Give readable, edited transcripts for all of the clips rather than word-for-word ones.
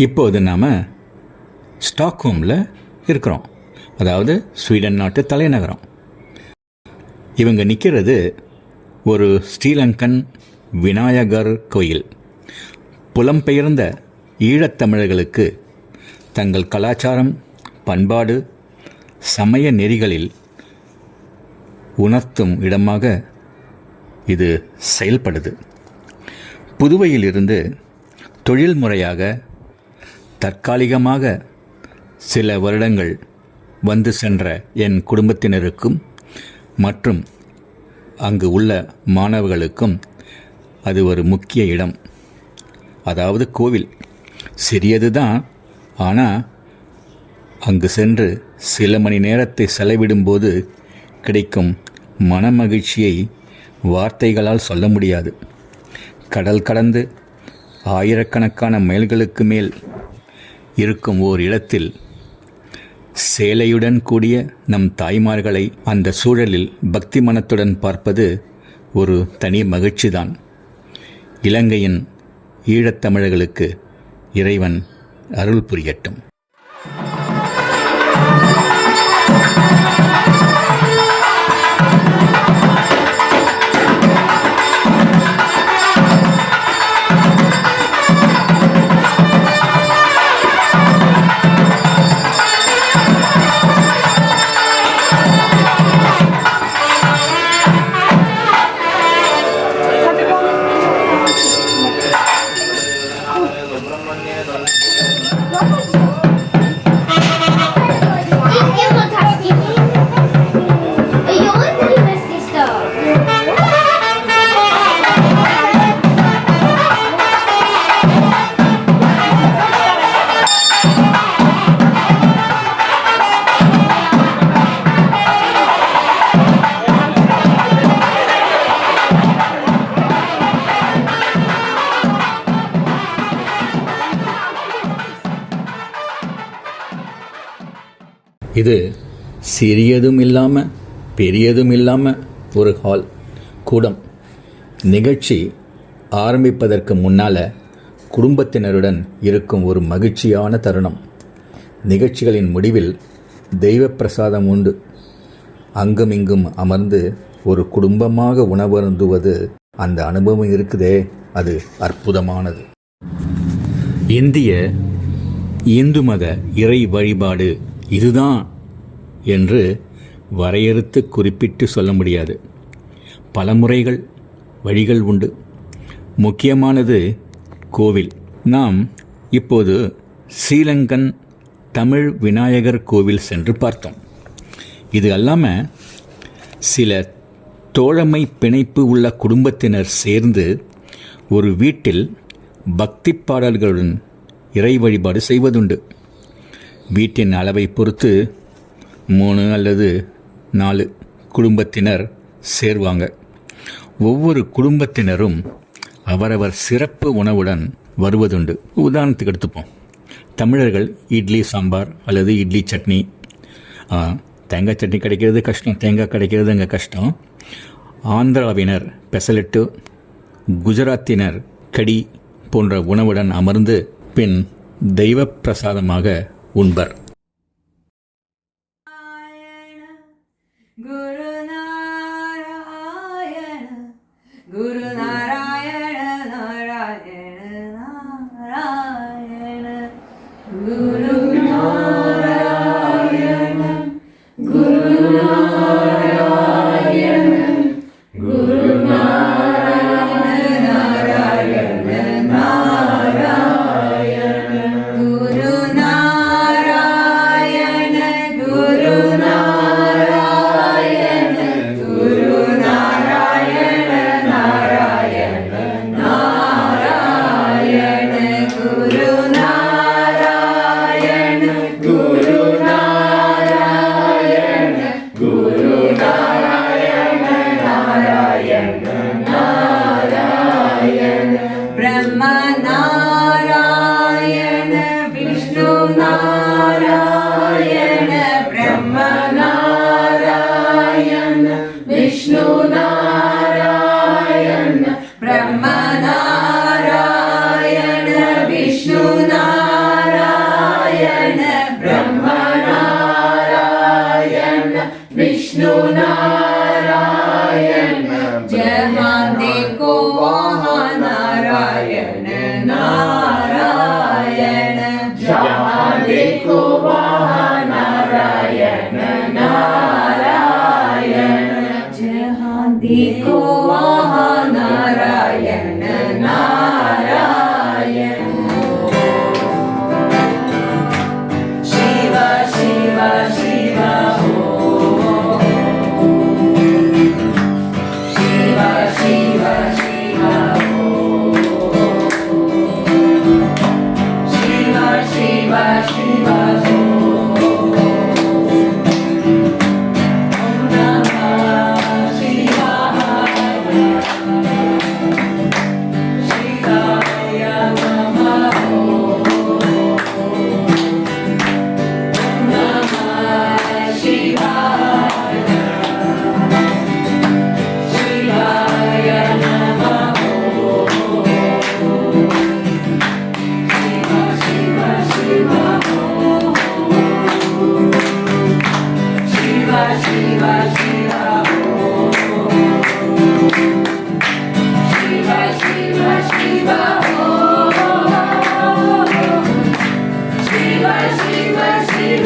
இப்போது நாம் ஸ்டாக்ஹோமில் இருக்கிறோம், அதாவது ஸ்வீடன் நாட்டு தலைநகரம். இவங்க நிற்கிறது ஒரு ஸ்ரீலங்கன் விநாயகர் கோயில். புலம்பெயர்ந்த ஈழத்தமிழர்களுக்கு தங்கள் கலாச்சாரம், பண்பாடு, சமய நெறிகளில் உணர்த்தும் இடமாக இது செயல்படுது. புதுவையிலிருந்து தொழில் முறையாக தற்காலிகமாக சில வருடங்கள் வந்து சென்ற என் குடும்பத்தினருக்கும் மற்றும் அங்கு உள்ள மாணவர்களுக்கும் அது ஒரு முக்கிய இடம். அதாவது கோவில் சிறியது தான், ஆனால் அங்கு சென்று சில மணி நேரத்தை செலவிடும்போது கிடைக்கும் மனமகிழ்ச்சியை வார்த்தைகளால் சொல்ல முடியாது. கடல் கடந்து ஆயிரக்கணக்கான மைல்களுக்கு மேல் இருக்கும் ஓர் இடத்தில் சேலையுடன் கூடிய நம் தாய்மார்களை அந்த சூழலில் பக்தி மனத்துடன் பார்ப்பது ஒரு தனி மகிழ்ச்சிதான். இலங்கையின் ஈழத்தமிழர்களுக்கு இறைவன் அருள் புரியட்டும். இது சிறியதும் இல்லாமல் பெரியதும் இல்லாமல் ஒரு ஹால் கூடம். நிகழ்ச்சி ஆரம்பிப்பதற்கு முன்னால் குடும்பத்தினருடன் இருக்கும் ஒரு மகிழ்ச்சியான தருணம். நிகழ்ச்சிகளின் முடிவில் தெய்வ பிரசாதம் உண்டு. அங்குமிங்கும் அமர்ந்து ஒரு குடும்பமாக உணவருந்துவது, அந்த அனுபவம் இருக்குதே, அது அற்புதமானது. இந்து மத இறை வழிபாடு இதுதான் என்று வரையறுத்து குறிப்பிட்டு சொல்ல முடியாது. பல முறைகள், வழிகள் உண்டு. முக்கியமானது கோவில். நாம் இப்போது ஸ்ரீலங்கன் தமிழ் விநாயகர் கோவில் சென்று பார்த்தோம். இது அல்லாமல் சில தோழமை பிணைப்பு உள்ள குடும்பத்தினர் சேர்ந்து ஒரு வீட்டில் பக்தி பாடல்களுடன் இறை வழிபாடு செய்வதுண்டு. வீட்டின் அளவை பொறுத்து 3 அல்லது 4 குடும்பத்தினர் சேர்வாங்க. ஒவ்வொரு குடும்பத்தினரும் அவரவர் சிறப்பு உணவுடன் வருவதுண்டு. உதாரணத்துக்கு எடுத்துப்போம். தமிழர்கள் இட்லி சாம்பார் அல்லது இட்லி சட்னி. தேங்காய் சட்னி கிடைக்கிறது கஷ்டம், தேங்காய் கிடைக்கிறது அங்கே கஷ்டம். ஆந்திராவினர் பெசலெட்டு, குஜராத்தினர் கடி போன்ற உணவுடன் அமர்ந்து பின் தெய்வ பிரசாதமாக உண்பர். குரு நாராயண குரு நாராயண நாராயண நாராயண குரு நாராயண குரு நாராயண குரு நாராயண நாராயண நாராயண குரு நாராயண குரு நாராயண குரு நாராயண நாராயண நாராயண குரு நாராயண குரு நாராயண குரு நாராயண நாராயண நாராயண பிரம்ம நாராயண नारायण जहाँ देखो वहाँ नारायण नारायण जहाँ देखो वहाँ नारायण नारायण शिव शिव शिव हो शिव शिव शिव हो शिव शिव शिव हो ॐ नमः शिवाय शिवाय नमः ॐ नमः शिवाय शिवाय नमः Shiv Shiv Shiv Shiv Shiv Shiv Shiv Shiv Shiv Shiv Shiv Shiv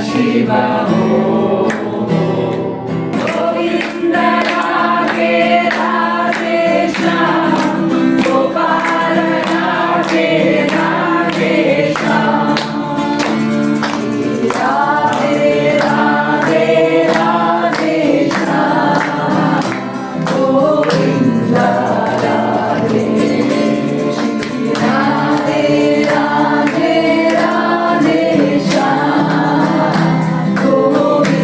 Shiva Govinda Radhe Radhe Shyam Gopala Radhe Radhe Shyam Radhe Radhe Radhe Shyam Govinda Radhe Radhe Radhe Radhe Shyam Govinda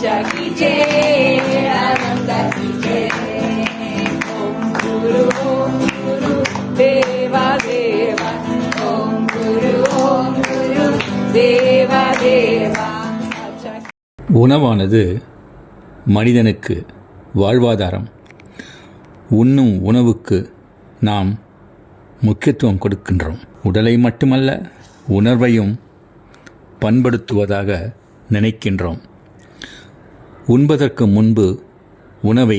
अच्छा कीजे आनंद कीजे ओम गुरु देवा देवा ओम गुरु देवा देवा अच्छा உணவானது மனிதனுக்கு வாழ்வாதாரம். உண்ணும் உணவுக்கு நாம் முக்கியத்துவம் கொடுக்கின்றோம். உடலை மட்டுமல்ல, உணர்வையும் பண்படுத்துவதாக நினைக்கின்றோம். உண்பதற்கு முன்பு உணவை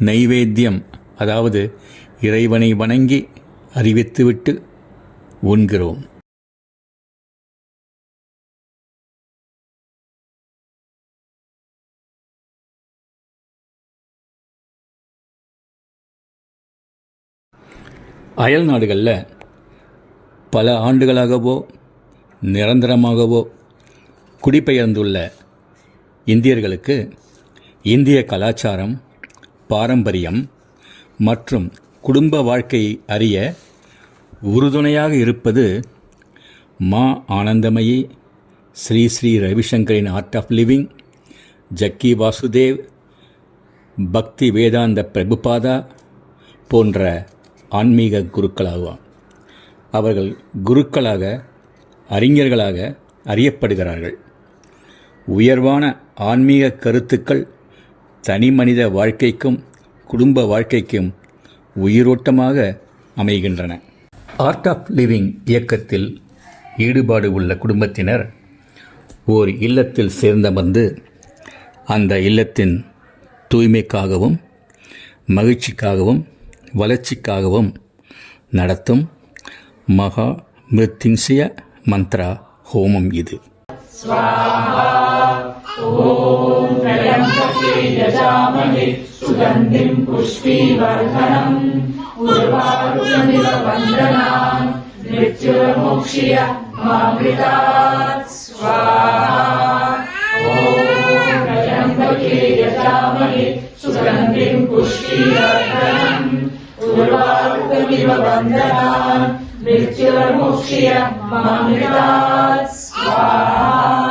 நைவேத்தியம், அதாவது இறைவனை வணங்கி அறிவித்துவிட்டு உண்கிறோம். அயல் நாடுகளில் பல ஆண்டுகளாகவோ நிரந்தரமாகவோ குடிபெயர்ந்துள்ள இந்தியர்களுக்கு இந்திய கலாச்சாரம், பாரம்பரியம் மற்றும் குடும்ப வாழ்க்கையை அறிய உறுதுணையாக இருப்பது மா ஆனந்தமயி, ஸ்ரீ ஸ்ரீ ரவிசங்கரின் art of living, Jaggi Vasudev, Bhakti Vedanta Prabhupada போன்ற ஆன்மீக குருக்களாகும். அவர்கள் குருக்களாக, அறிஞர்களாக அறியப்படுகிறார்கள். உயர்வான ஆன்மீக கருத்துக்கள் தனி மனித வாழ்க்கைக்கும் குடும்ப வாழ்க்கைக்கும் உயிரோட்டமாக அமைகின்றன. ஆர்ட் ஆஃப் லிவிங் இயக்கத்தில் ஈடுபாடு உள்ள குடும்பத்தினர் ஓர் இல்லத்தில் சேர்ந்தமர்ந்து அந்த இல்லத்தின் தூய்மைக்காகவும் மகிழ்ச்சிக்காகவும் வளர்ச்சிக்காகவும் நடத்தும் மகா மிருத்யுஞ்சய மந்த்ரா ஹோமம் இது. ஓம் த்ரயம்பகே யஜாமஹே சுகந்திம் புஷ்டிவர்தனம் உர்வாருகமிவ வந்தனான் மிருத்யுர்மோக்ஷய மாம்ருதாத் ஸ்வாஹா. ஓம் த்ரயம்பகே யஜாமஹே சுகந்திம் புஷ்டிவர்தனம் உர்வாருகமிவ வந்தனான் மிருத்யுர்மோக்ஷய மாம்ருதாத் ஸ்வாஹா.